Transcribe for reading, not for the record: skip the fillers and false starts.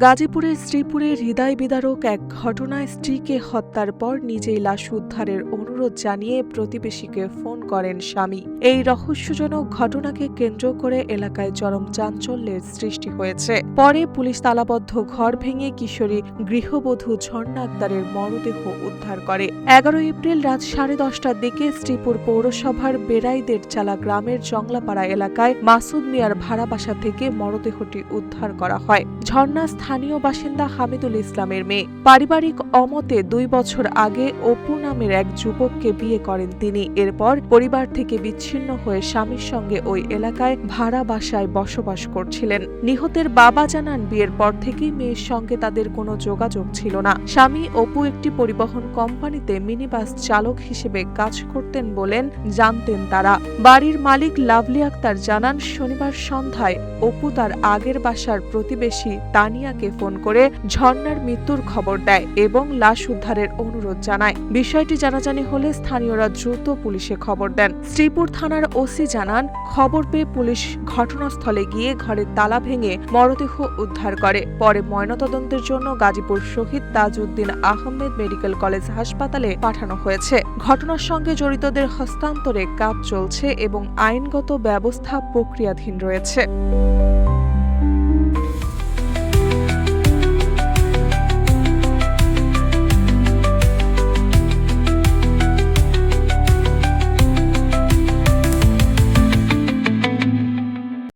গাজীপুরের শ্রীপুরে হৃদয় বিদারক এক ঘটনায় স্ত্রীকে হত্যার পর নিজেই লাশ উদ্ধারের অনুরোধ জানিয়ে প্রতিবেশীকে ফোন করেন স্বামী। এই রহস্যজনক ঘটনাকে কেন্দ্র করে এলাকায় চরম চাঞ্চল্যের সৃষ্টি হয়েছে। পরে পুলিশ তালাবদ্ধ ঘর ভেঙে কিশোরী গৃহবধূ ঝর্ণা আক্তারের মরদেহ উদ্ধার করে। ১১ এপ্রিল রাত 10:30টার দিকে শ্রীপুর পৌরসভার বেড়াইদের চালা গ্রামের জংলাপাড়া এলাকায় মাসুদ মিয়ার ভাড়া বাসা থেকে মরদেহটি উদ্ধার করা হয়। ঝর্ণা স্থানীয় বাসিন্দা হামিদুল ইসলামের মেয়ে। পারিবারিক অমতে 2 বছর আগে অপু নামের এক যুবককে বিয়ে করেন তিনি। এরপর পরিবার থেকে বিচ্ছিন্ন হয়ে স্বামীর সঙ্গে ওই এলাকায় ভাড়া বাসায় বসবাস করছিলেন। নিহতের বাবা জানান, বিয়ের পর থেকেই মেয়ের সঙ্গে তাদের কোনো যোগাযোগ ছিল না। স্বামী অপু একটি পরিবহন কোম্পানিতে মিনিবাস চালক হিসেবে কাজ করতেন বলেন জানতেন তারা। বাড়ির মালিক লাভলি আক্তার জানান, শনিবার সন্ধ্যায় অপু তার আগের বাসার প্রতিবেশী তানিয়াকে ফোন করে ঝর্ণার মৃত্যুর খবর দেয় এবং লাশ উদ্ধারের অনুরোধ জানায়। বিষয়টি জানাজানি হলে স্থানীয়রা দ্রুত পুলিশে খবর দেন। শ্রীপুর থানার ওসি জানান, খবর পেয়ে পুলিশ ঘটনাস্থলে গিয়ে ঘরের তালা ভেঙে মরদেহ উদ্ধার করে। পরে ময়নাতদন্তের জন্য গাজীপুর শহীদ তাজউদ্দিন আহমেদ মেডিকেল কলেজ হাসপাতালে পাঠানো হয়েছে। ঘটনার সঙ্গে জড়িতদের হস্তান্তরে কাজ চলছে এবং আইনগত ব্যবস্থা প্রক্রিয়াধীন রয়েছে।